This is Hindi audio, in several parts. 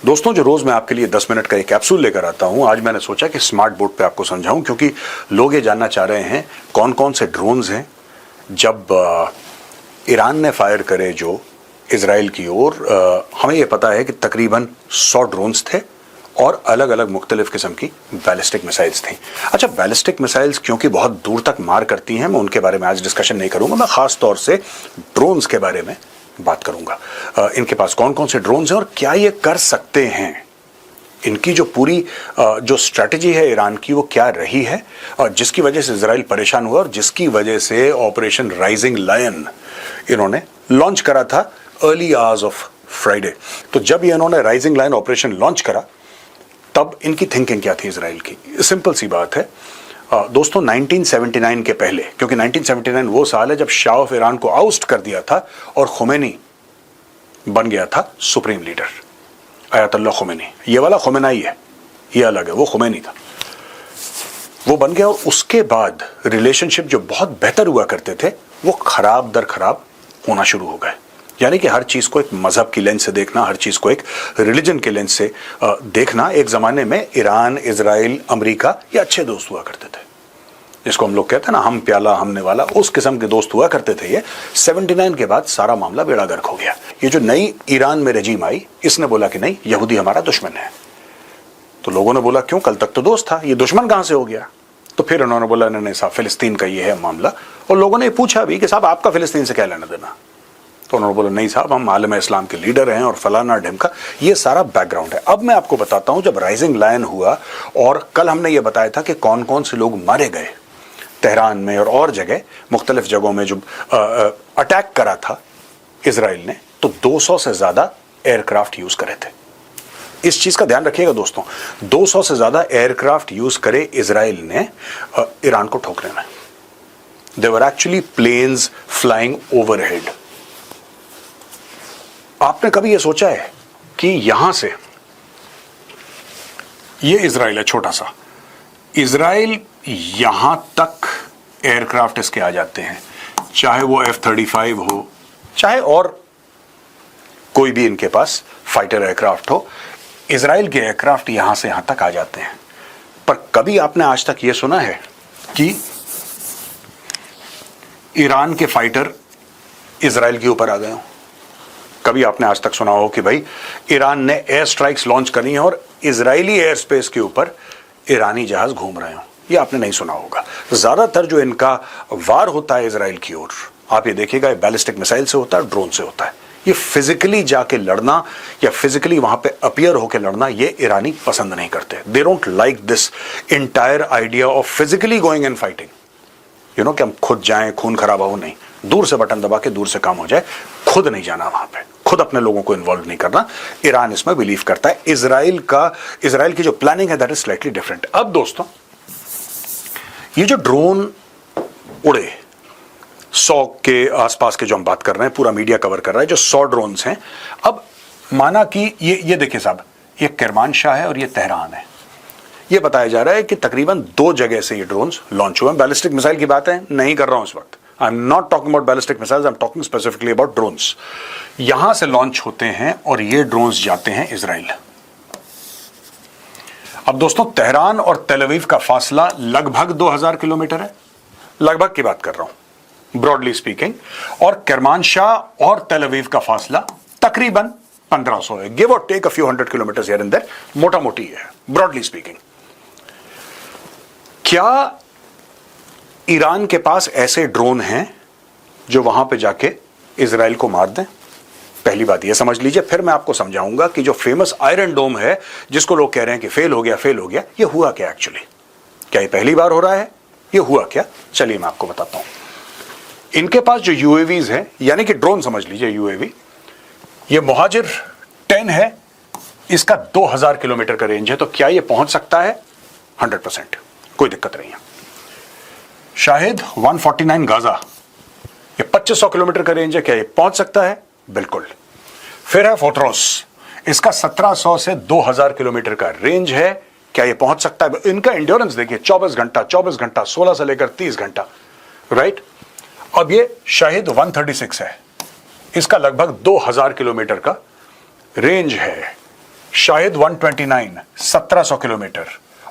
दोस्तों, जो रोज मैं आपके लिए 10 मिनट का एक कैप्सूल लेकर आता हूं, आज मैंने सोचा कि स्मार्ट बोर्ड पे आपको समझाऊं, क्योंकि लोग ये जानना चाह रहे हैं कौन कौन से ड्रोन्स हैं। जब ईरान ने फायर करे जो इजराइल की ओर, हमें ये पता है कि तकरीबन 100 ड्रोन्स थे और अलग अलग मुख्तलिफ किस्म की बैलिस्टिक मिसाइल्स थी। अच्छा, बैलिस्टिक मिसाइल्स क्योंकि बहुत दूर तक मार करती हैं, मैं उनके बारे में आज डिस्कशन नहीं करूंगा। मैं खास तौर से ड्रोन्स के बारे में बात करूंगा। इनके पास कौन कौन से ड्रोन्स हैं और क्या ये कर सकते हैं, इनकी जो पूरी जो स्ट्रैटेजी है ईरान की वो क्या रही है, और जिसकी वजह से इजराइल परेशान हुआ और जिसकी वजह से ऑपरेशन राइजिंग लायन इन्होंने लॉन्च करा था अर्ली आवर्स ऑफ फ्राइडे। तो जब ये इन्होंने राइजिंग लायन ऑपरेशन लॉन्च करा तब इनकी थिंकिंग क्या थी इजराइल की? सिंपल सी बात है दोस्तों, 1979 के पहले, क्योंकि 1979 वो साल है जब शाह ऑफ ईरान को आउस्ट कर दिया था और खुमैनी बन गया था सुप्रीम लीडर, आयतुल्लाह खुमैनी। ये वाला खुमैनी है, ये अलग है, वो खुमैनी था, वो बन गया। और उसके बाद रिलेशनशिप जो बहुत बेहतर हुआ करते थे वो खराब दर खराब होना शुरू हो गए। यानी कि हर चीज को एक मजहब की लेंस से देखना, हर चीज को एक रिलीजन के लेंस से देखना। एक जमाने में ईरान, इजराइल, अमेरिका ये अच्छे दोस्त हुआ करते थे, जिसको हम लोग कहते हैं ना, हम प्याला हमने वाला, उस किस्म के दोस्त हुआ करते थे। ये 79 के बाद सारा मामला बेड़ा गर्क हो गया। ये जो नई ईरान में रजीम आई, इसने बोला कि नहीं, यहूदी हमारा दुश्मन है। तो लोगों ने बोला क्यों, कल तक तो दोस्त था, ये दुश्मन कहां से हो गया? तो फिर उन्होंने बोला नहीं साहब, फिलिस्तीन का ये है मामला। और लोगों ने पूछा भी कि साहब आपका फिलिस्तीन से क्या लेना देना? तो उन्होंने बोला नहीं साहब, हम आलम इस्लाम के लीडर हैं और फलाना ढिमका। ये सारा बैकग्राउंड है। अब मैं आपको बताता हूं, जब राइजिंग लायन हुआ और कल हमने ये बताया था कि कौन कौन से लोग मारे गए तेहरान में और जगह मुख्तलिफ जगहों में जो अटैक करा था इजराइल ने, तो 200 से ज्यादा एयरक्राफ्ट यूज करे थे। इस चीज का ध्यान रखिएगा दोस्तों, 200 से ज्यादा एयरक्राफ्ट यूज करे इजराइल ने ईरान को ठोकने में। They were actually planes flying overhead. आपने कभी यह सोचा है कि यहां से, ये इजराइल है छोटा सा, इजराइल यहां तक एयरक्राफ्ट इसके आ जाते हैं, चाहे वो F-35 हो, चाहे और कोई भी इनके पास फाइटर एयरक्राफ्ट हो, इजराइल के एयरक्राफ्ट यहां से यहां तक आ जाते हैं। पर कभी आपने आज तक यह सुना है कि ईरान के फाइटर इजराइल के ऊपर आ गए हो? कभी आपने आज तक सुना हो कि भाई ईरान ने एयर स्ट्राइक्स लॉन्च करनी है और इजरायली एयर स्पेस के ऊपर ईरानी जहाज घूम रहे हो? ये आपने नहीं सुना होगा। ज्यादातर जो इनका वार होता है इजराइल की ओर, आप ये देखिएगा, बैलिस्टिक मिसाइल से होता है, ड्रोन से होता है। ये फिजिकली जाके लड़ना या फिजिकली वहां पे अपीयर होकर लड़ना, ये ईरानी पसंद नहीं करते। They don't like this entire idea of physically going and fighting. You know कि हम खुद जाएं, खून खराबा हो, नहीं, दूर से बटन दबा के दूर से काम हो जाए, खुद नहीं जाना वहां पे, खुद अपने लोगों को इन्वॉल्व नहीं करना। ईरान इसमें बिलीव करता है। इजराइल की जो प्लानिंग है दैट इज स्लाइटली डिफरेंट। अब दोस्तों, ये जो ड्रोन उड़े 100 के आसपास के जो हम बात कर रहे हैं, पूरा मीडिया कवर कर रहा है, जो 100 ड्रोन्स हैं। अब माना कि ये देखिए साहब, ये किरमानशाह है और ये तेहरान है। ये बताया जा रहा है कि तकरीबन 2 जगह से ये ड्रोन्स लॉन्च हुए हैं। बैलिस्टिक मिसाइल की बात है नहीं कर रहा हूं इस वक्त, I am not talking about ballistic missiles, I am talking specifically about drones. यहां से लॉन्च होते हैं और ये ड्रोन्स जाते हैं इजराइल। अब दोस्तों, तेहरान और तेल अवीव का फासला लगभग 2000 किलोमीटर है, लगभग की बात कर रहा हूं, ब्रॉडली स्पीकिंग। और किरमानशाह और तेल अवीव का फासला तकरीबन 1500 है, गिव और take a few hundred kilometre here and there, मोटा मोटी है, ब्रॉडली स्पीकिंग। क्या ईरान के पास ऐसे ड्रोन हैं जो वहां पे जाके इजराइल को मार दें? पहली बात ये समझ लीजिए, फिर मैं आपको समझाऊंगा कि जो फेमस आयरन डोम है, जिसको लोग कह रहे हैं कि फेल हो गया, ये हुआ क्या एक्चुअली? क्या ये पहली बार हो रहा है? ये हुआ क्या? चलिए मैं आपको बताता हूं। इनके पास जो यूएवीज है, यानी कि ड्रोन समझ लीजिए यूएवी, ये मुहाजिर 10 है, इसका 2000 किलोमीटर का रेंज है। तो क्या ये पहुंच सकता है? 100%, कोई दिक्कत नहीं है। शाहिद 149 गाजा, ये 2500 किलोमीटर का रेंज है, क्या ये पहुंच सकता है? बिल्कुल। फिर है फोटरोस, इसका 1700 से 2000 किलोमीटर का रेंज है, क्या ये पहुंच सकता है? इनका एंड्योरेंस देखिए, 24 घंटा, 16 से लेकर 30 घंटा, राइट। अब ये शाहिद 136 है, इसका लगभग 2000 किलोमीटर का रेंज है। शाहिद 129 1700 किलोमीटर,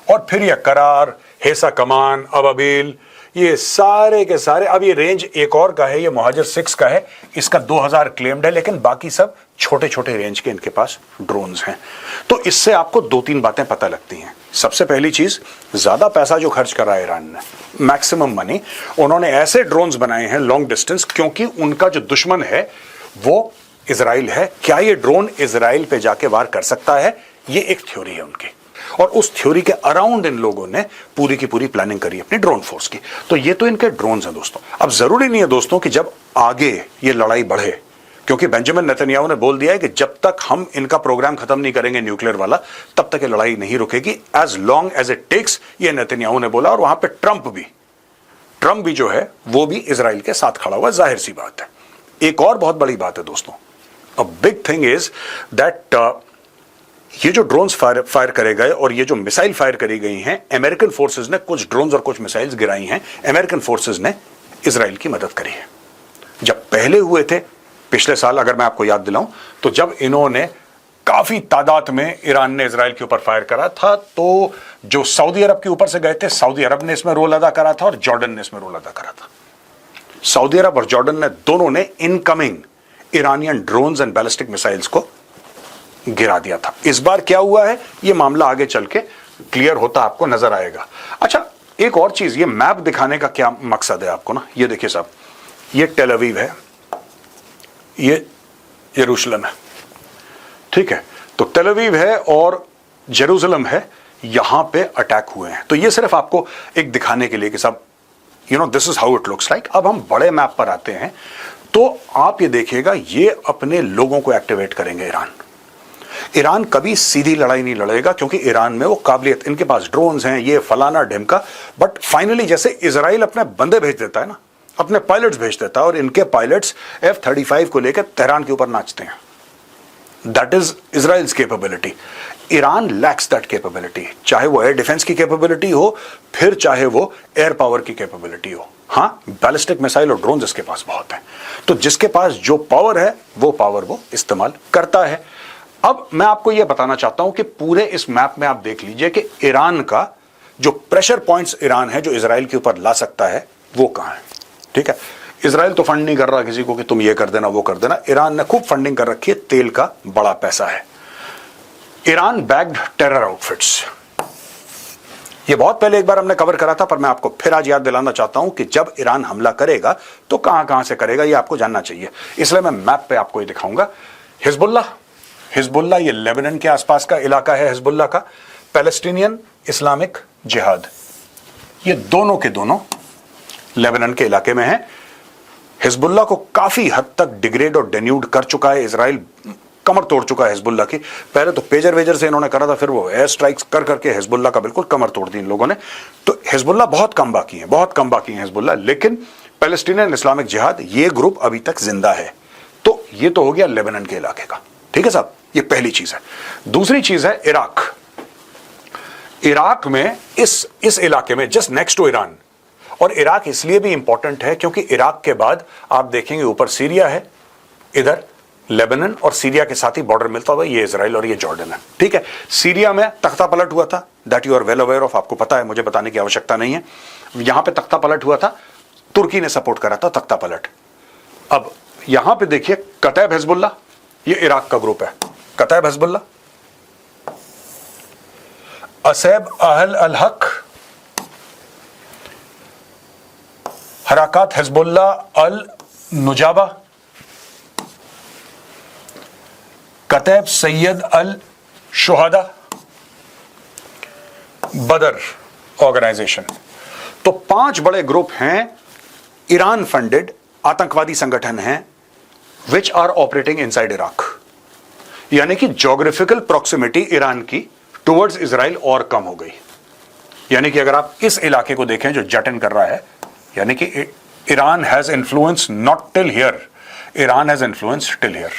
और फिर यह करार, हेसा कमान, अबाबिल, ये सारे के सारे। अब ये रेंज एक और का है, ये मुहाजिर 6 का है, इसका 2000 क्लेम्ड है, लेकिन बाकी सब छोटे छोटे रेंज के इनके पास ड्रोन्स हैं। तो इससे आपको 2-3 बातें पता लगती हैं। सबसे पहली चीज, ज्यादा पैसा जो खर्च करा है ईरान ने, मैक्सिमम मनी, उन्होंने ऐसे ड्रोन्स बनाए हैं लॉन्ग डिस्टेंस, क्योंकि उनका जो दुश्मन है वो इजराइल है। क्या ये ड्रोन इजराइल पे जाके वार कर सकता है, ये एक थ्योरी है उनकी, और उस थ्योरी के अराउंड इन लोगों ने पूरी की पूरी प्लानिंग करी अपनी ड्रोन फोर्स की। तो ये तो इनके ड्रोन्स हैं दोस्तों। अब जरूरी नहीं है दोस्तों कि जब आगे ये लड़ाई बढ़े, क्योंकि बेंजामिन नेतन्याहू ने बोल दिया है कि जब तक हम इनका प्रोग्राम खत्म नहीं करेंगे न्यूक्लियर वाला, तब तक ये लड़ाई नहीं रुकेगी, as long as it takes, ये नेतन्याहू ने बोला। और वहां पे ट्रंप भी जो है वो भी इजराइल के साथ खड़ा हुआ, जाहिर सी बात है। एक और बहुत बड़ी बात है दोस्तों, a big thing is that ये जो ड्रोन्स फायर करे गए और ये जो मिसाइल फायर करी गई हैं, अमेरिकन फोर्सेस ने कुछ ड्रोन्स और कुछ मिसाइल्स गिराई हैं। अमेरिकन फोर्सेस ने इजराइल की मदद करी है। जब पहले हुए थे पिछले साल, अगर मैं आपको याद दिलाऊं, तो जब इन्होंने काफी तादाद में ईरान ने इजराइल के ऊपर फायर करा था, तो जो सऊदी अरब के ऊपर से गए थे, सऊदी अरब ने इसमें रोल अदा करा था और जॉर्डन ने इसमें रोल अदा करा था। सऊदी अरब और जॉर्डन ने दोनों ने incoming Iranian drones and ballistic missiles को गिरा दिया था। इस बार क्या हुआ है, यह मामला आगे चल के क्लियर होता आपको नजर आएगा। अच्छा, एक और चीज, ये मैप दिखाने का क्या मकसद है आपको ना, ये देखिए साहब, ये टेल अवीव है, ये यरूशलेम है, ठीक है। तो टेल अवीव है और जेरूसलम है, यहां पे अटैक हुए हैं। तो ये सिर्फ आपको एक दिखाने के लिए कि सब this is how it looks like. अब हम बड़े मैप पर आते हैं, तो आप ये देखिएगा, ये अपने लोगों को एक्टिवेट करेंगे ईरान कभी सीधी लड़ाई नहीं लड़ेगा, क्योंकि ईरान में वो काबिलियत, इनके पास ड्रोन्स हैं, ये फलाना ढिमका, बट फाइनली जैसे इजराइल अपने बंदे भेज देता है ना, अपने पायलट्स भेज देता है, और इनके पायलट्स F-35 को लेकर तेहरान के ऊपर नाचते हैं। That is Israel's capability. Iran lakhs that capability, चाहे वो एयर डिफेंस की कैपेबिलिटी हो, फिर चाहे वो एयर पावर की कैपेबिलिटी हो। हाँ, बैलिस्टिक मिसाइल और ड्रोन इसके पास बहुत है। तो जिसके पास जो पावर है, वो पावर वो इस्तेमाल करता है। अब मैं आपको यह बताना चाहता हूं कि पूरे इस मैप में आप देख लीजिए कि ईरान का जो प्रेशर पॉइंट्स ईरान है जो इजराइल के ऊपर ला सकता है, वो कहां है। ठीक है, इजराइल तो फंड नहीं कर रहा किसी को कि तुम ये कर देना वो कर देना। ईरान ने खूब फंडिंग कर रखी है, तेल का बड़ा पैसा है। ईरान बैग्ड टेरर आउटफिट्स, ये बहुत पहले एक बार हमने कवर करा था, पर मैं आपको फिर आज याद दिलाना चाहता हूं कि जब ईरान हमला करेगा तो कहां कहां से करेगा, ये आपको जानना चाहिए। इसलिए मैं मैप पे आपको ये दिखाऊंगा। हिजबुल्लाह ये लेबनान के आसपास का इलाका है। हिजबुल्लाह का पैलेस्टीनियन इस्लामिक जिहाद, ये दोनों के दोनों लेबनान के इलाके में है। हिजबुल्लाह को काफी हद तक डिग्रेड और डेन्यूड कर चुका है इजराइल, कमर तोड़ चुका है हिजबुल्लाह की। पहले तो पेजर वेजर से इन्होंने करा था, फिर वो एयर स्ट्राइक्स कर करके हिजबुल्लाह का बिल्कुल कमर तोड़ दी इन लोगों ने। तो हिजबुल्लाह बहुत कम बाकी है हिजबुल्लाह, लेकिन पैलेस्टीनियन इस्लामिक जिहाद ये ग्रुप अभी तक जिंदा है। तो ये तो हो गया लेबनान के इलाके का, ठीक है साहब, ये पहली चीज है। दूसरी चीज है इराक में, इस इलाके में जस्ट नेक्स्ट टू ईरान। और इराक इसलिए भी इंपॉर्टेंट है क्योंकि इराक के बाद आप देखेंगे ऊपर सीरिया है, इधर लेबनान, और सीरिया के साथ ही बॉर्डर मिलता हुआ ये इजराइल और ये जॉर्डन है। ठीक है, सीरिया में तख्ता पलट हुआ था, that you are well aware of, आपको पता है, मुझे बताने की आवश्यकता नहीं है। यहां पे तख्ता पलट हुआ था, तुर्की ने सपोर्ट करा था तख्ता पलट। अब यहां पे देखिए कतैब हिजबुल्लाह, ये इराक का ग्रुप है। कतैब हिजबुल्लाह, असैब अहल अल हक, हरकत हिजबुल्लाह अल नुजाबा, कतैब सैयद अल शुहदा, बदर ऑर्गेनाइजेशन। तो 5 बड़े ग्रुप हैं, ईरान फंडेड आतंकवादी संगठन हैं, which are operating inside Iraq. यानी कि ज्योग्राफिकल प्रॉक्सिमिटी ईरान की टुवर्ड्स इजराइल और कम हो गई। यानी कि अगर आप इस इलाके को देखें जो जटन कर रहा है, यानी कि Iran has influence not till here, Iran has influence till here.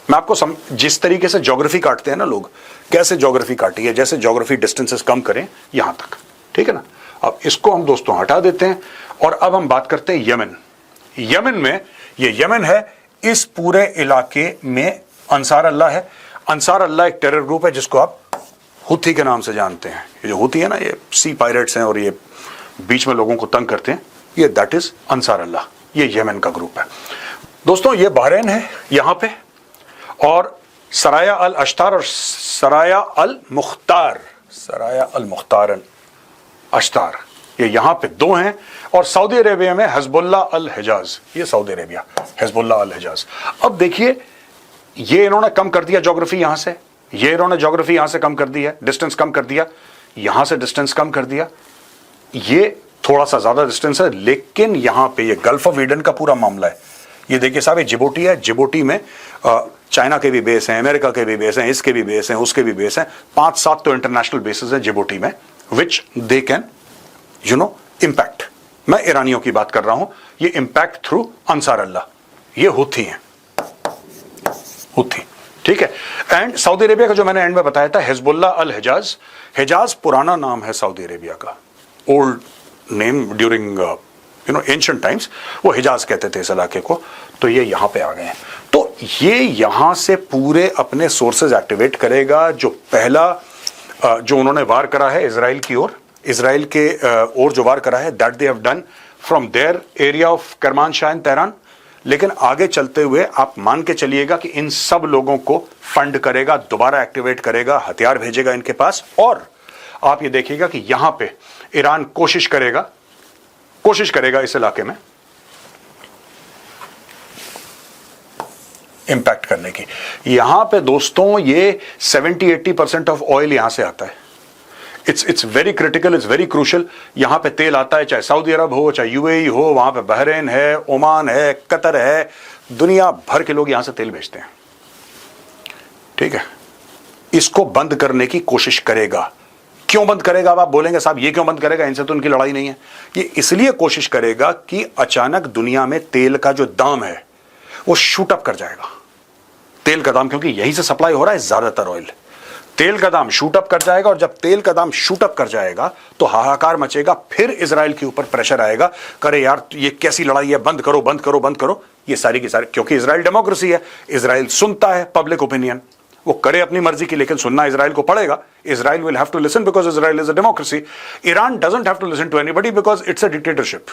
मैं आपको जिस तरीके से ज्योग्राफी काटते हैं ना लोग, कैसे ज्योग्राफी काटी है, जैसे ज्योग्राफी डिस्टेंसेस कम करें यहां तक, ठीक है ना। अब इसको हम दोस्तों हटा देते हैं और अब हम बात करते हैं यमन में। ये यमन है, इस पूरे इलाके में अंसार अल्लाह है। अंसार अल्लाह एक टेरर ग्रुप है जिसको आप हुथी के नाम से जानते हैं। ये जो हुथी है ना, ये सी पायरेट्स हैं और ये बीच में लोगों को तंग करते हैं, ये दैट इज अंसार अल्लाह। ये यमन का ग्रुप है। दोस्तों ये बहरीन है यहां पे, और सराया अल अश्तार और सराया अल मुख्तार अश्तार, ये यहां पे दो हैं। और सऊदी अरेबिया में हिजबुल्लाह अल हिजाज, ये सऊदी अरेबिया, हिजबुल्लाह अल हिजाज। अब देखिए ये इन्होंने कम कर दिया ज्योग्राफी यहां से, ये इन्होंने ज्योग्राफी यहां से कम कर दी है, डिस्टेंस कम कर दिया, यहां से डिस्टेंस कम कर दिया, ये थोड़ा सा ज्यादा डिस्टेंस है। लेकिन यहां पे ये गल्फ ऑफ ईडन का पूरा मामला है। ये देखिए साहब, ये जिबूटी है, जिबूटी में चाइना के भी बेस हैं, अमेरिका के भी बेस हैं, इसके भी बेस हैं, उसके भी बेस हैं, 5-7 तो इंटरनेशनल बेसिस हैं जिबूटी में, विच दे कैन इंपैक्ट। मैं ईरानियों की बात कर रहा हूं, ये इंपैक्ट थ्रू अंसार अल्लाह, ये हुथी हैं, हुथी, ठीक है। एंड सऊदी अरेबिया का जो मैंने एंड में बताया था, हिजबुल्लाह अल हिजाज, हिजाज पुराना नाम है सऊदी अरेबिया का, old name during ancient times, वो हिजाज कहते थे इस इलाके को। तो ये यहां पे आ गए हैं। तो ये यहां से पूरे अपने सोर्सेज एक्टिवेट करेगा। जो पहला जो उन्होंने वार करा है इजराइल की ओर, इजराइल के ओर जो वार करा है, that they have done from their area of Kermanshah and Tehran. लेकिन आगे चलते हुए आप मान के चलिएगा कि इन सब लोगों को फंड करेगा, दोबारा एक्टिवेट करेगा, हथियार भेजेगा इनके पास। और आप ये देखिएगा कि यहां पे ईरान कोशिश करेगा इस इलाके में इंपैक्ट करने की। यहां पे दोस्तों ये 70-80% ऑफ ऑयल यहां से आता है। It's very critical, it's very crucial. यहां पे तेल आता है, चाहे सऊदी अरब हो, चाहे यूएई हो, वहां पे बहरीन है, ओमान है, कतर है, दुनिया भर के लोग यहां से तेल बेचते हैं, ठीक है। इसको बंद करने की कोशिश करेगा। क्यों बंद करेगा? अब आप बोलेंगे साहब ये क्यों बंद करेगा, इनसे तो उनकी लड़ाई नहीं है। ये इसलिए कोशिश करेगा कि अचानक दुनिया में तेल का जो दाम है वो शूट अप कर जाएगा। तेल का दाम, क्योंकि यहीं से सप्लाई हो रहा है ज्यादातर ऑयल, तेल का दाम शूट अप कर जाएगा। और जब तेल का दाम शूट अप कर जाएगा तो हाहाकार मचेगा, फिर इजराइल के ऊपर प्रेशर आएगा, करे यार ये कैसी लड़ाई है, बंद करो बंद करो बंद करो। ये सारी की सारी, क्योंकि इजराइल डेमोक्रेसी है, इजराइल सुनता है पब्लिक ओपिनियन, वो करे अपनी मर्जी की, लेकिन सुनना इजराइल को पड़ेगा। Israel will have to listen because Israel is a democracy. Iran doesn't have to listen to anybody because it's a dictatorship,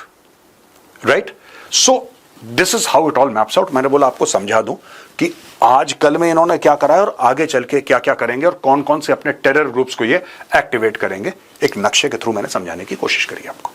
right. So this is how it all maps out. मैंने बोला आपको समझा दूं कि आज कल में इन्होंने क्या करा है और आगे चल के क्या क्या करेंगे और कौन कौन से अपने टेरर ग्रुप्स को ये एक्टिवेट करेंगे। एक नक्शे के थ्रू मैंने समझाने की कोशिश करी आपको।